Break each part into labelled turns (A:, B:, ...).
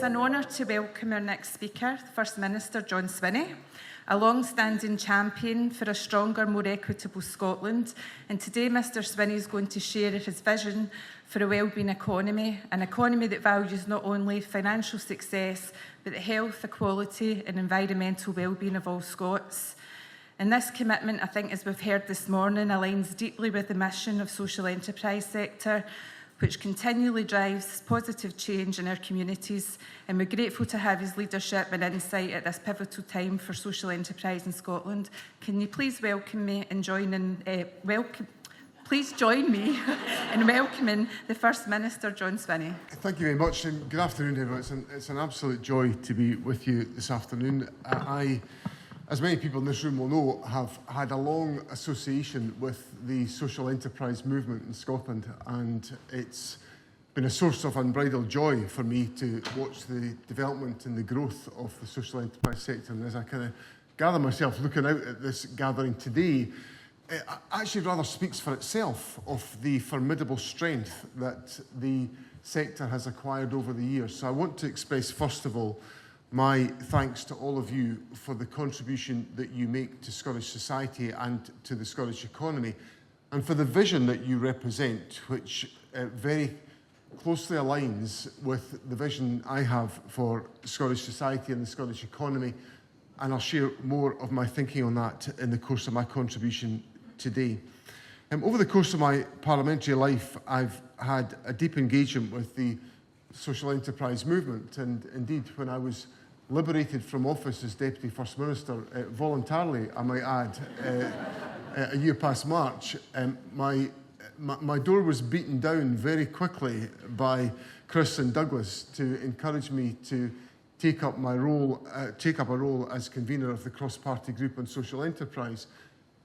A: an honour to welcome our next speaker, First Minister John Swinney, a long-standing champion for a stronger, more equitable Scotland. And today Mr Swinney is going to share his vision for a wellbeing economy, an economy that values not only financial success, but the health, equality and environmental wellbeing of all Scots. And this commitment, I think, as we've heard this morning, aligns deeply with the mission of social enterprise sector, which continually drives positive change in our communities, and we're grateful to have his leadership and insight at this pivotal time for social enterprise in Scotland. Can you please welcome me and please join me in welcoming the First Minister John Swinney.
B: Thank you very much, and good afternoon, everyone. It's an absolute joy to be with you this afternoon. I, as many people in this room will know, have had a long association with the social enterprise movement in Scotland, and it's been a source of unbridled joy for me to watch the development and the growth of the social enterprise sector. And as I kind of gather myself looking out at this gathering today, it actually rather speaks for itself of the formidable strength that the sector has acquired over the years. So I want to express, first of all, my thanks to all of you for the contribution that you make to Scottish society and to the Scottish economy, and for the vision that you represent, which very closely aligns with the vision I have for Scottish society and the Scottish economy, and I'll share more of my thinking on that in the course of my contribution today. Over the course of my parliamentary life, I've had a deep engagement with the social enterprise movement, and indeed when I was liberated from office as Deputy First Minister, voluntarily I might add, a year past March, my door was beaten down very quickly by Chris and Douglas to encourage me to take up a role as convener of the cross-party group on social enterprise.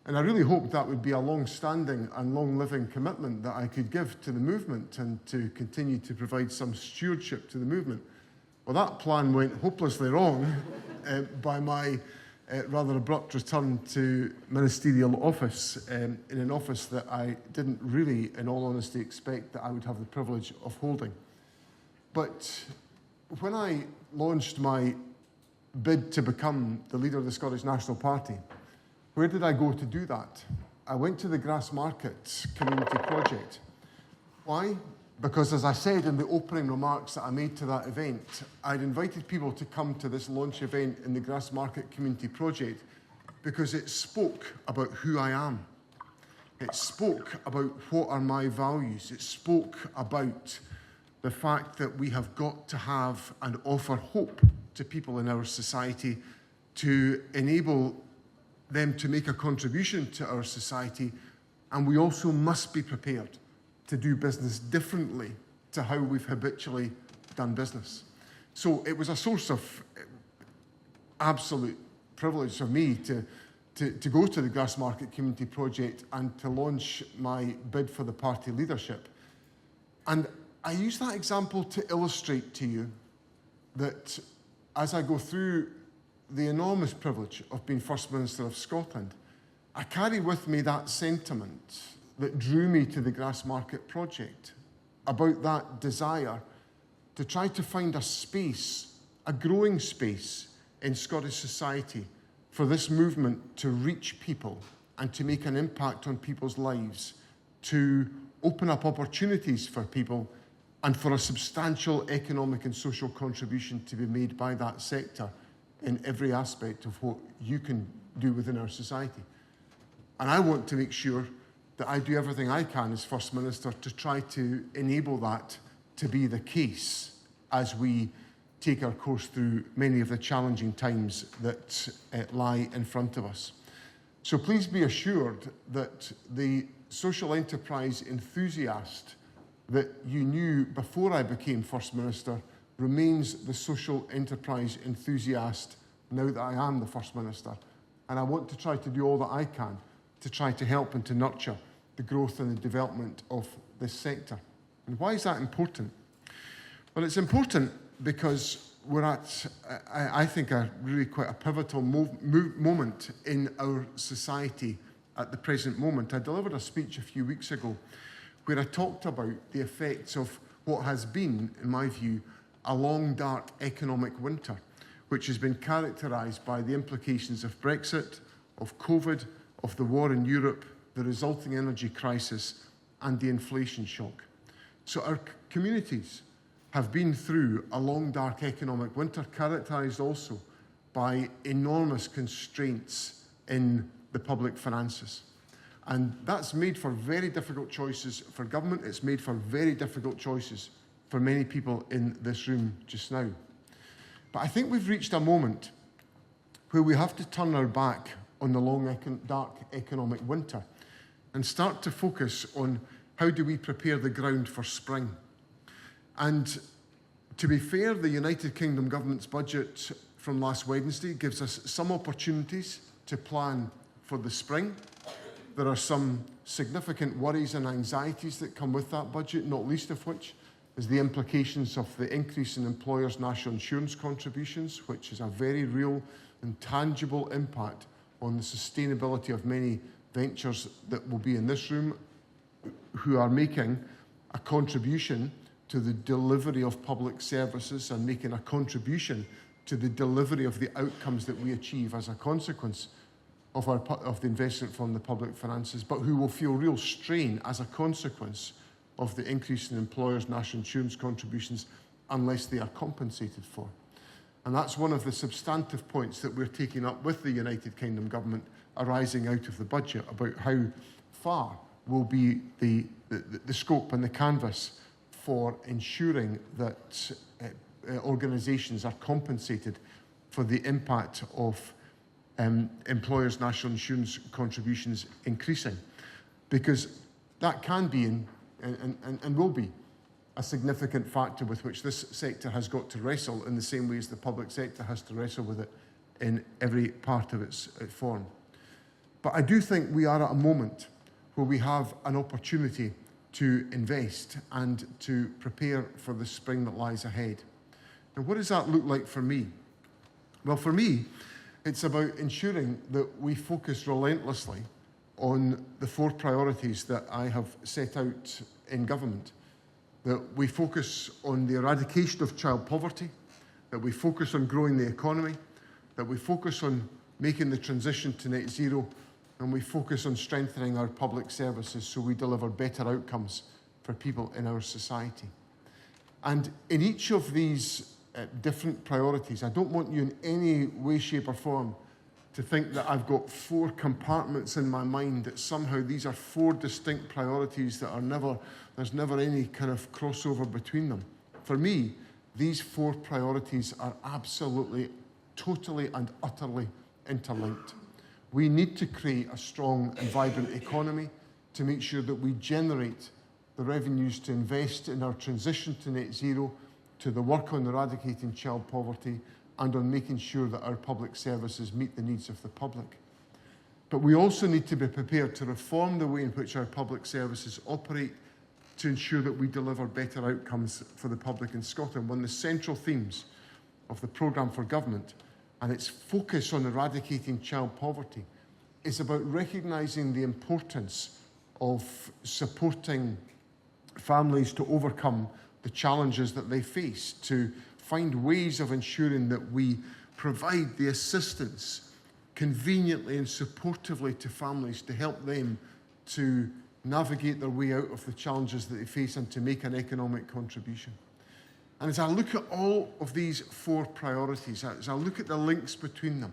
B: And I really hoped that would be a long-standing and long-living commitment that I could give to the movement and to continue to provide some stewardship to the movement. Well, that plan went hopelessly wrong by my rather abrupt return to ministerial office, in an office that I didn't really, in all honesty, expect that I would have the privilege of holding. But when I launched my bid to become the leader of the Scottish National Party, where did I go to do that? I went to the Grassmarket Community Project. Why? Because, as I said in the opening remarks that I made to that event, I'd invited people to come to this launch event in the Grassmarket Community Project because it spoke about who I am. It spoke about what are my values. It spoke about the fact that we have got to have and offer hope to people in our society to enable them to make a contribution to our society, and we also must be prepared to do business differently to how we've habitually done business. So it was a source of absolute privilege for me to go to the Grassmarket Community Project and to launch my bid for the party leadership. And I use that example to illustrate to you that as I go through the enormous privilege of being First Minister of Scotland, I carry with me that sentiment that drew me to the Grassmarket project, about that desire to try to find a space, a growing space in Scottish society for this movement to reach people and to make an impact on people's lives, to open up opportunities for people, and for a substantial economic and social contribution to be made by that sector in every aspect of what you can do within our society. And I want to make sure that I do everything I can as First Minister to try to enable that to be the case as we take our course through many of the challenging times that lie in front of us. So please be assured that the social enterprise enthusiast that you knew before I became First Minister remains the social enterprise enthusiast now that I am the First Minister. And I want to try to do all that I can to try to help and to nurture the growth and the development of this sector. And why is that important? Well, it's important because we're at, I think, a really quite a pivotal moment in our society at the present moment. I delivered a speech a few weeks ago where I talked about the effects of what has been, in my view, a long, dark economic winter, which has been characterised by the implications of Brexit, of COVID, of the war in Europe, the resulting energy crisis, and the inflation shock. So our communities have been through a long, dark economic winter, characterised also by enormous constraints in the public finances. And that's made for very difficult choices for government. It's made for very difficult choices for many people in this room just now. But I think we've reached a moment where we have to turn our back on the long, dark economic winter and start to focus on how do we prepare the ground for spring. And to be fair, the United Kingdom government's budget from last Wednesday gives us some opportunities to plan for the spring. There are some significant worries and anxieties that come with that budget, not least of which is the implications of the increase in employers' national insurance contributions, which is a very real and tangible impact on the sustainability of many ventures that will be in this room who are making a contribution to the delivery of public services and making a contribution to the delivery of the outcomes that we achieve as a consequence of the investment from the public finances, but who will feel real strain as a consequence of the increase in employers' national insurance contributions unless they are compensated for. And that's one of the substantive points that we're taking up with the United Kingdom government arising out of the budget about how far will be the scope and the canvas for ensuring that organisations are compensated for the impact of employers' national insurance contributions increasing, because that can be and will be a significant factor with which this sector has got to wrestle in the same way as the public sector has to wrestle with it in every part of its form. But I do think we are at a moment where we have an opportunity to invest and to prepare for the spring that lies ahead. And what does that look like for me? Well, for me, it's about ensuring that we focus relentlessly on the 4 priorities that I have set out in government. That we focus on the eradication of child poverty, that we focus on growing the economy, that we focus on making the transition to net zero, and we focus on strengthening our public services so we deliver better outcomes for people in our society. And in each of these different priorities, I don't want you in any way, shape or form to think that I've got 4 compartments in my mind, that somehow these are 4 distinct priorities that are there's never any kind of crossover between them. For me, these 4 priorities are absolutely, totally and utterly interlinked. We need to create a strong and vibrant economy to make sure that we generate the revenues to invest in our transition to net zero, to the work on eradicating child poverty, and on making sure that our public services meet the needs of the public. But we also need to be prepared to reform the way in which our public services operate to ensure that we deliver better outcomes for the public in Scotland. One of the central themes of the programme for government and its focus on eradicating child poverty is about recognising the importance of supporting families to overcome the challenges that they face, to find ways of ensuring that we provide the assistance conveniently and supportively to families to help them to navigate their way out of the challenges that they face and to make an economic contribution. And as I look at all of these 4 priorities, as I look at the links between them,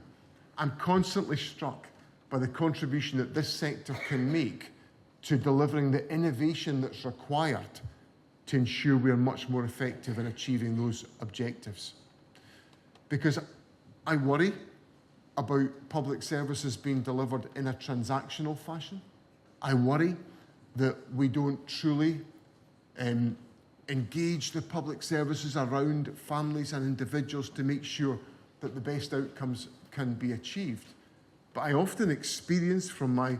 B: I'm constantly struck by the contribution that this sector can make to delivering the innovation that's required to ensure we are much more effective in achieving those objectives. Because I worry about public services being delivered in a transactional fashion. I worry that we don't truly engage the public services around families and individuals to make sure that the best outcomes can be achieved. But I often experience from my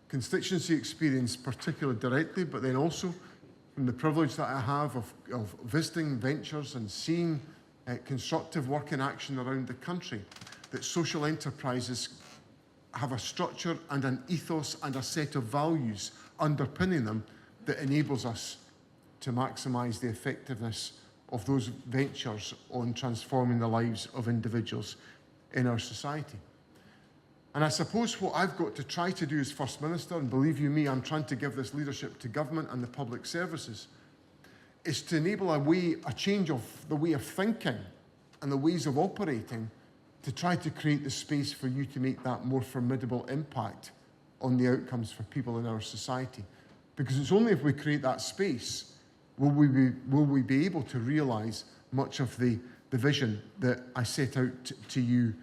B: constituency experience, particularly directly, but then also from the privilege that I have of visiting ventures and seeing constructive work in action around the country, that social enterprises have a structure and an ethos and a set of values underpinning them that enables us to maximise the effectiveness of those ventures on transforming the lives of individuals in our society. And I suppose what I've got to try to do as First Minister, and believe you me, I'm trying to give this leadership to government and the public services, is to enable a change of the way of thinking and the ways of operating to try to create the space for you to make that more formidable impact on the outcomes for people in our society. Because it's only if we create that space will we be able to realise much of the vision that I set out to you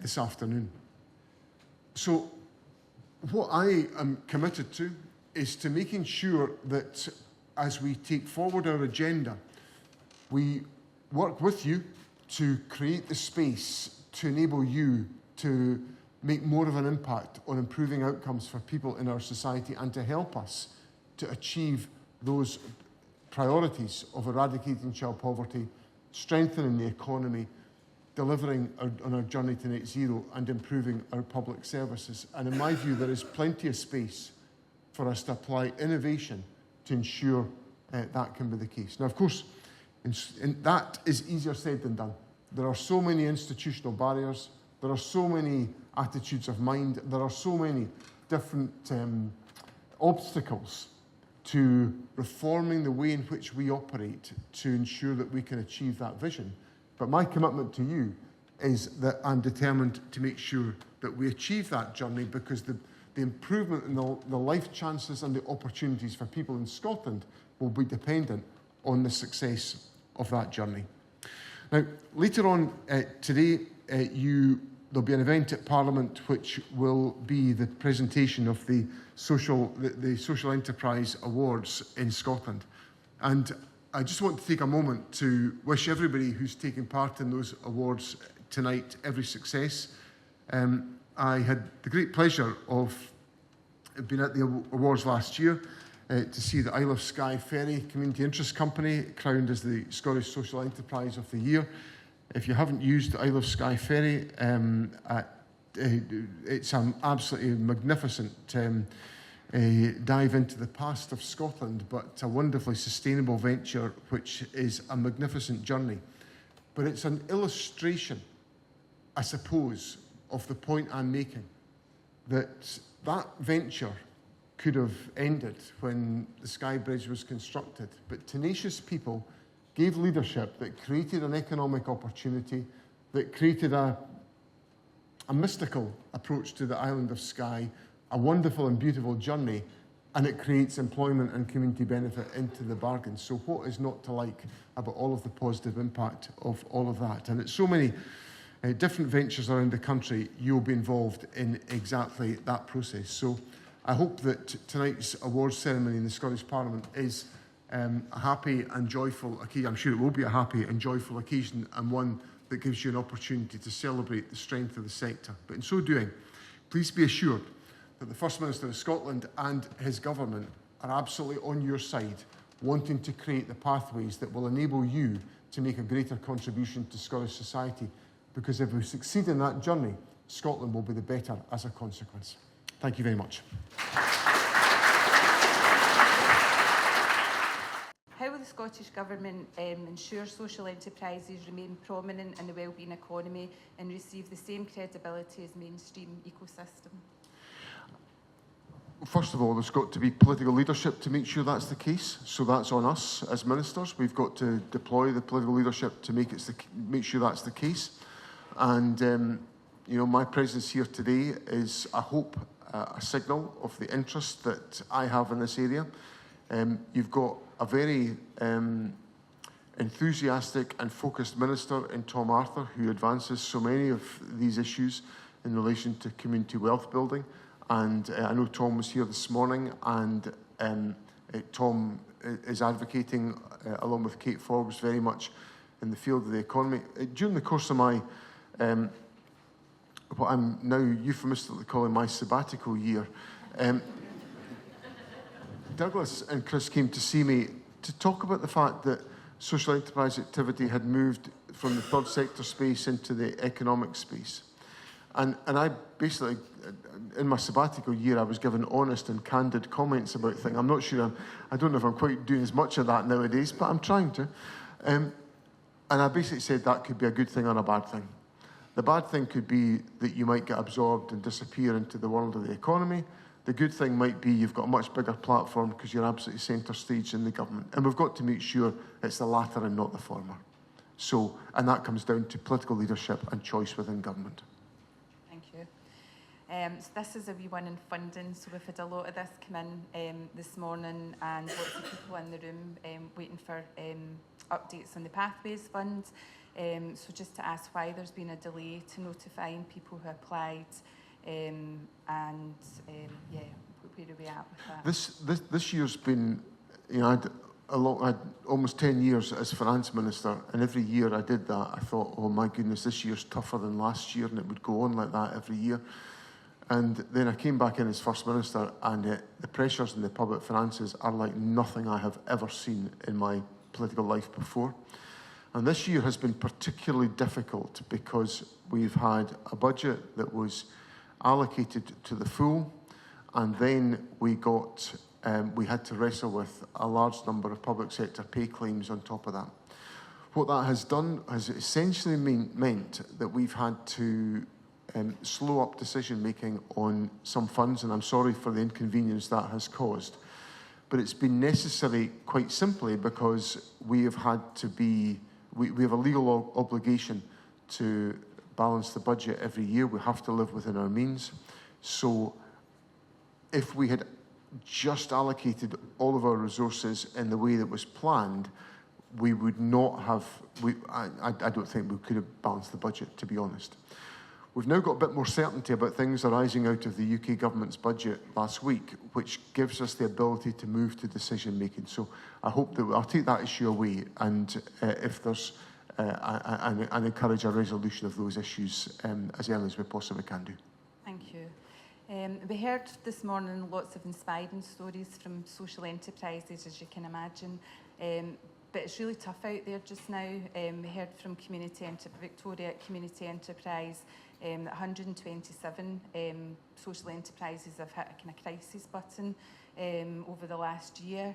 B: this afternoon. So what I am committed to is to making sure that as we take forward our agenda, we work with you to create the space to enable you to make more of an impact on improving outcomes for people in our society and to help us to achieve those priorities of eradicating child poverty, strengthening the economy, delivering on our journey to net zero and improving our public services. And in my view, there is plenty of space for us to apply innovation to ensure that can be the case. Now, of course, that is easier said than done. There are so many institutional barriers, there are so many attitudes of mind, there are so many different obstacles to reforming the way in which we operate to ensure that we can achieve that vision. But my commitment to you is that I'm determined to make sure that we achieve that journey, because the improvement in the life chances and the opportunities for people in Scotland will be dependent on the success of that journey. Now, later on today, there'll be an event at Parliament which will be the presentation of the Social Enterprise Awards in Scotland. And I just want to take a moment to wish everybody who's taking part in those awards tonight every success. I had the great pleasure of being at the awards last year to see the Isle of Skye Ferry Community Interest Company crowned as the Scottish Social Enterprise of the Year. If you haven't used the Isle of Skye Ferry, it's an absolutely magnificent dive into the past of Scotland, but a wonderfully sustainable venture, which is a magnificent journey. But it's an illustration, I suppose, of the point I'm making, that venture could have ended when the Skye Bridge was constructed, but tenacious people gave leadership that created an economic opportunity, that created a mystical approach to the island of Skye, a wonderful and beautiful journey, and it creates employment and community benefit into the bargain. So what is not to like about all of the positive impact of all of that? And it's so many different ventures around the country, you'll be involved in exactly that process. So I hope that tonight's awards ceremony in the Scottish Parliament is a happy and joyful occasion. I'm sure it will be a happy and joyful occasion, and one that gives you an opportunity to celebrate the strength of the sector. But in so doing, please be assured that the First Minister of Scotland and his government are absolutely on your side, wanting to create the pathways that will enable you to make a greater contribution to Scottish society. Because if we succeed in that journey, Scotland will be the better as a consequence. Thank you very much.
A: How will the Scottish Government ensure social enterprises remain prominent in the wellbeing economy and receive the same credibility as mainstream ecosystem?
B: First of all, there's got to be political leadership to make sure that's the case. So that's on us as ministers. We've got to deploy the political leadership to make sure that's the case. And my presence here today is, I hope, a signal of the interest that I have in this area. You've got a very enthusiastic and focused minister in Tom Arthur, who advances so many of these issues in relation to community wealth building. And I know Tom was here this morning, and Tom is advocating, along with Kate Forbes, very much in the field of the economy. During the course of my, what I'm now euphemistically calling my sabbatical year, Douglas and Chris came to see me to talk about the fact that social enterprise activity had moved from the third sector space into the economic space. And I basically, in my sabbatical year, I was given honest and candid comments about things. I'm not sure, I don't know if I'm quite doing as much of that nowadays, but I'm trying to. And I basically said that could be a good thing or a bad thing. The bad thing could be that you might get absorbed and disappear into the world of the economy. The good thing might be you've got a much bigger platform because you're absolutely centre stage in the government. And we've got to make sure it's the latter and not the former. So, and that comes down to political leadership and choice within government.
A: Thank you. So this is a wee one in funding. So we've had a lot of this come in this morning, and lots of people in the room waiting for updates on the Pathways Fund. So just to ask why there's been a delay to notifying people who applied, and yeah, where are we at with that?
B: This year's been, you know, I had almost 10 years as finance minister, and every year I did that, I thought, oh my goodness, this year's tougher than last year, and it would go on like that every year. And then I came back in as First Minister, and the pressures in the public finances are like nothing I have ever seen in my political life before. And this year has been particularly difficult because we've had a budget that was allocated to the full, and then we had to wrestle with a large number of public sector pay claims on top of that. What that has done has essentially meant that we've had to slow up decision making on some funds, and I'm sorry for the inconvenience that has caused. But it's been necessary quite simply because we have had to be, we have a legal obligation to balance the budget every year. We have to live within our means. So if we had just allocated all of our resources in the way that was planned, we would not have, I don't think we could have balanced the budget, to be honest. We've now got a bit more certainty about things arising out of the UK government's budget last week, which gives us the ability to move to decision making. So I hope that I'll take that issue away, and if there's, and encourage a resolution of those issues as early as we possibly can do.
A: Thank you. We heard this morning lots of inspiring stories from social enterprises, as you can imagine. But it's really tough out there just now. We heard from Victoria Community Enterprise that 127 social enterprises have hit a kind of crisis button over the last year.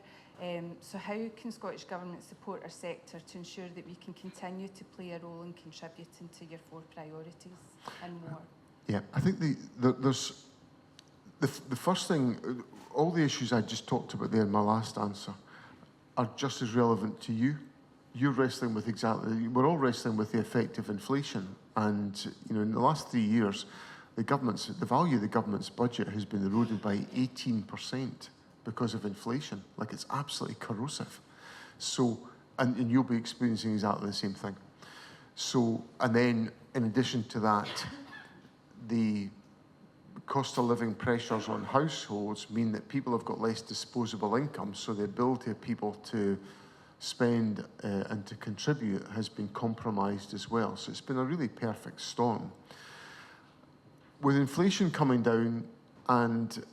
A: So how can Scottish Government support our sector to ensure that we can continue to play a role in contributing to your 4 priorities and more?
B: Yeah, I think there's the first thing, all the issues I just talked about there in my last answer are just as relevant to you. You're wrestling with we're all wrestling with the effect of inflation. And, you know, in the last 3 years, the value of the government's budget has been eroded by 18% because of inflation. Like, it's absolutely corrosive. So, and you'll be experiencing exactly the same thing. So, and then in addition to that, the cost of living pressures on households mean that people have got less disposable income, so the ability of people to spend and to contribute has been compromised as well. So it's been a really perfect storm. With inflation coming down and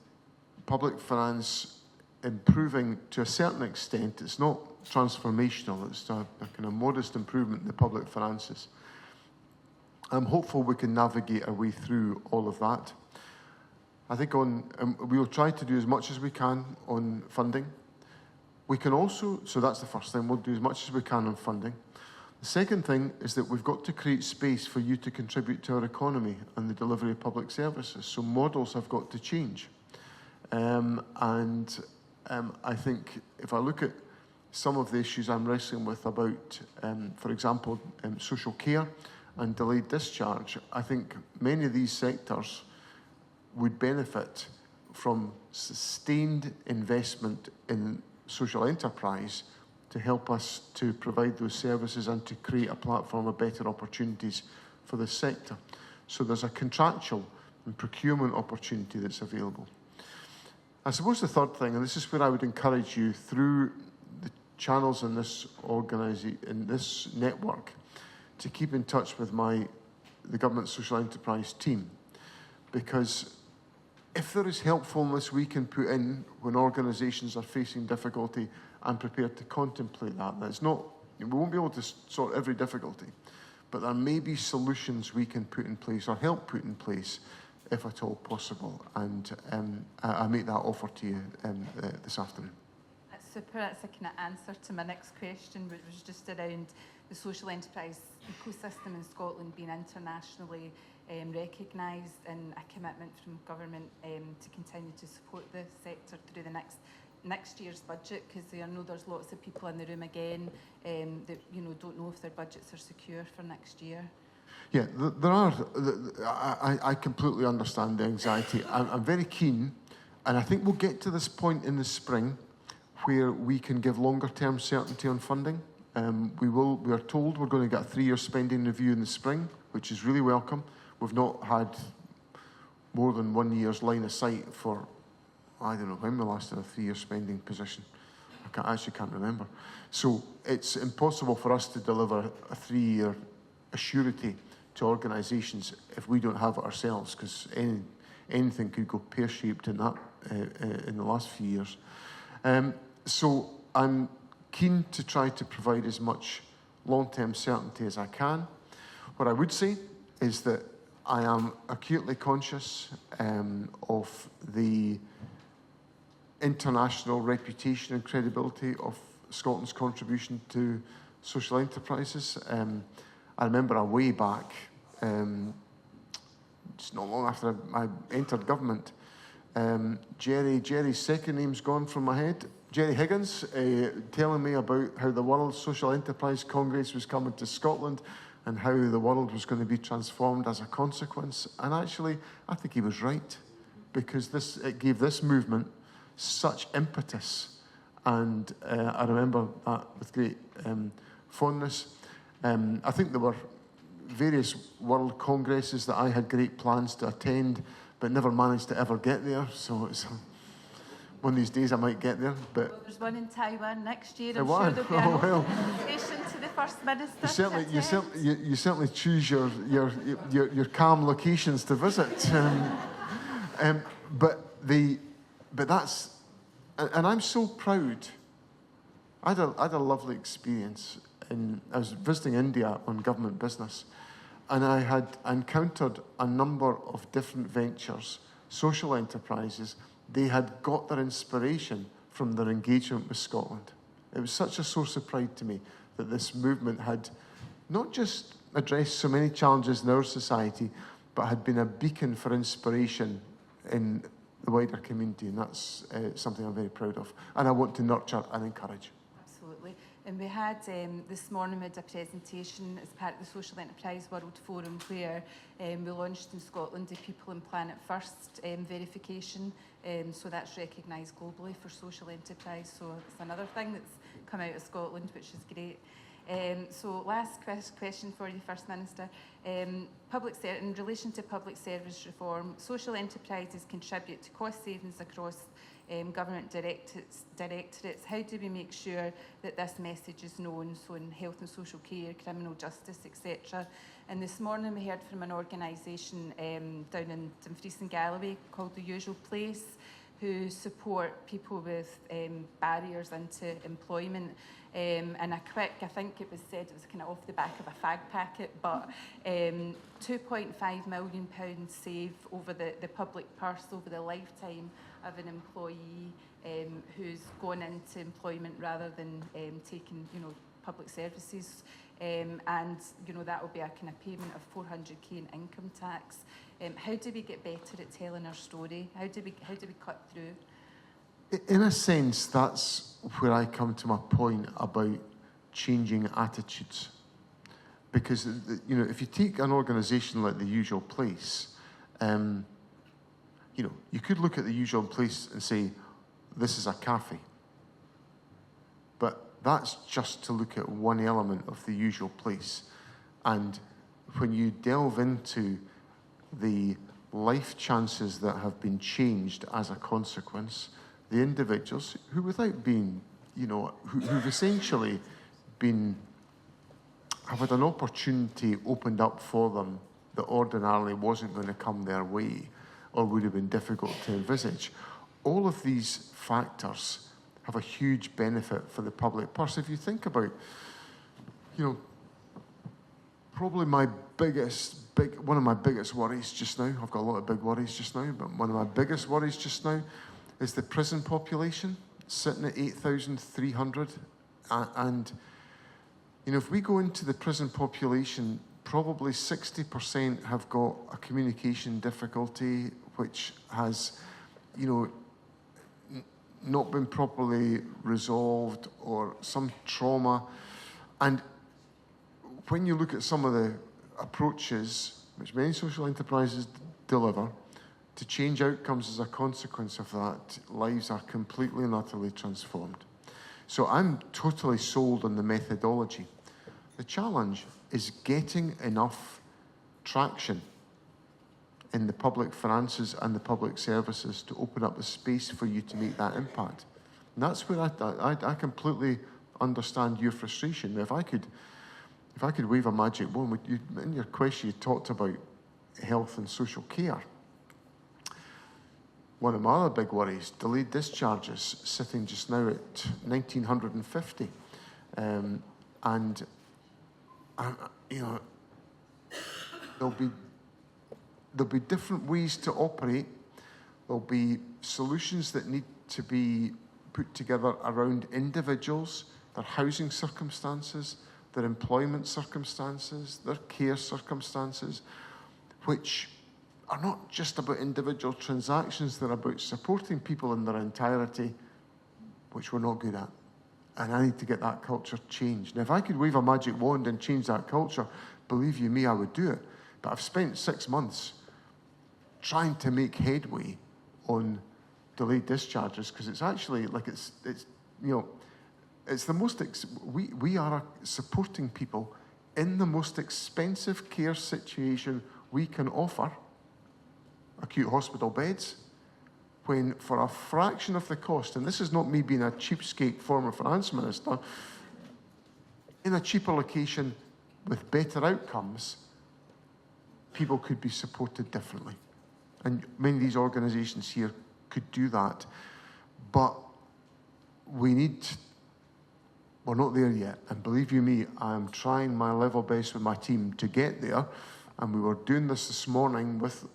B: public finance improving to a certain extent, it's not transformational, it's a kind of modest improvement in the public finances. I'm hopeful we can navigate our way through all of that. I think we'll try to do as much as we can on funding. We can also, so that's the first thing, we'll do as much as we can on funding. The second thing is that we've got to create space for you to contribute to our economy and the delivery of public services. So models have got to change. I think if I look at some of the issues I'm wrestling with about, for example, social care and delayed discharge, I think many of these sectors would benefit from sustained investment in social enterprise to help us to provide those services and to create a platform of better opportunities for this sector. So there's a contractual and procurement opportunity that's available. I suppose the third thing, and this is where I would encourage you through the channels in this in this network, to keep in touch with the government social enterprise team, because if there is helpfulness we can put in when organisations are facing difficulty, I'm prepared to contemplate that. That's not, we won't be able to sort every difficulty, but there may be solutions we can put in place or help put in place if at all possible. And I make that offer to you this afternoon.
A: That's super. That's a kind of answer to my next question, which was just around the social enterprise ecosystem in Scotland being internationally recognised, and a commitment from government to continue to support the sector through the next year's budget, because I know there's lots of people in the room again that don't know if their budgets are secure for next year.
B: Yeah, there are. I completely understand the anxiety. I'm very keen, and I think we'll get to this point in the spring where we can give longer-term certainty on funding. We are told we're going to get a 3-year spending review in the spring, which is really welcome. We've not had more than 1 year's line of sight for, I don't know when we last had a 3-year spending position. I actually can't remember. So it's impossible for us to deliver a 3-year assurity to organisations if we don't have it ourselves, because anything could go pear-shaped in that in the last few years. So I'm keen to try to provide as much long-term certainty as I can. What I would say is that I am acutely conscious of the international reputation and credibility of Scotland's contribution to social enterprises. I remember a way back, just not long after I entered government, Jerry's second name's gone from my head, Jerry Higgins, telling me about how the World Social Enterprise Congress was coming to Scotland and how the world was going to be transformed as a consequence. And actually, I think he was right, because it gave this movement such impetus. And I remember that with great fondness. I think there were various world congresses that I had great plans to attend, but never managed to ever get there. So it's one of these days I might get there. But
A: well, there's one in Taiwan next year. I'm sure there'll be an invitation to the First Minister.
B: You certainly choose your calm locations to visit. But that's, and I'm so proud. I had a lovely experience. I was visiting India on government business, and I had encountered a number of different ventures, social enterprises. They had got their inspiration from their engagement with Scotland. It was such a source of pride to me that this movement had not just addressed so many challenges in our society, but had been a beacon for inspiration in the wider community, and that's something I'm very proud of, and I want to nurture and encourage.
A: Absolutely. And we had this morning we had a presentation as part of the Social Enterprise World Forum, where we launched in Scotland the People and Planet First verification. So that's recognised globally for social enterprise. So it's another thing that's come out of Scotland, which is great. So last question for you, First Minister. In relation to public service reform, social enterprises contribute to cost savings across government directorates. How do we make sure that this message is known, so in health and social care, criminal justice, etc.? And this morning we heard from an organisation down in Dumfries and Galloway called The Usual Place, who support people with barriers into employment. And I think it was said it was kind of off the back of a fag packet, but £2.5 million save over the public purse over the lifetime of an employee who's gone into employment rather than taking, public services. And, that will be a kind of payment of 400k in income tax. How do we get better at telling our story? How do we cut through?
B: In a sense, that's where I come to my point about changing attitudes. Because, if you take an organisation like The Usual Place, you could look at The Usual Place and say, this is a cafe. But that's just to look at one element of The Usual Place. And when you delve into the life chances that have been changed as a consequence, the individuals who, without being, who've essentially have had an opportunity opened up for them that ordinarily wasn't going to come their way or would have been difficult to envisage. All of these factors have a huge benefit for the public purse. If you think about, probably one of my biggest worries just now, I've got a lot of big worries just now, but one of my biggest worries just now is the prison population. sitting at 8,300. And, you know, if we go into the prison population, probably 60% have got a communication difficulty, which has, you know, not been properly resolved, or some trauma. And when you look at some of the approaches which many social enterprises deliver to change outcomes as a consequence of that, lives are completely and utterly transformed. So I'm totally sold on the methodology. The challenge is getting enough traction in the public finances and the public services to open up the space for you to make that impact. And that's where I completely understand your frustration. If I could wave a magic wand, in your question you talked about health and social care. One of my other big worries, delayed discharges, sitting just now at 1,950. You know, there'll be different ways to operate. There'll be solutions that need to be put together around individuals, their housing circumstances, their employment circumstances, their care circumstances, which are not just about individual transactions, they're about supporting people in their entirety, which we're not good at. And I need to get that culture changed. Now, if I could wave a magic wand and change that culture, believe you me, I would do it. But I've spent 6 months trying to make headway on delayed discharges, because it's actually like it's you know, it's the most we are supporting people in the most expensive care situation we can offer, acute hospital beds, when for a fraction of the cost, and this is not me being a cheapskate former finance minister, in a cheaper location with better outcomes, people could be supported differently. And many of these organisations here could do that. But we're not there yet. And believe you me, I'm trying my level best with my team to get there. And we were doing this morning with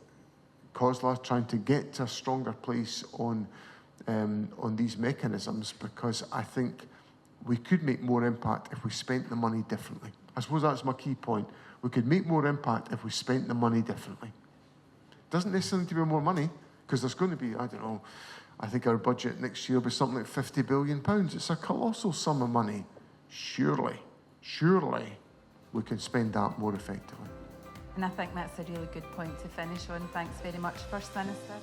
B: COSLA, trying to get to a stronger place on these mechanisms, because I think we could make more impact if we spent the money differently. I suppose that's my key point. We could make more impact if we spent the money differently. It doesn't necessarily need to be more money, because there's going to be, I don't know, I think our budget next year will be something like £50 billion. It's a colossal sum of money. Surely we can spend that more effectively.
A: And I think that's a really good point to finish on. Thanks very much, First Minister.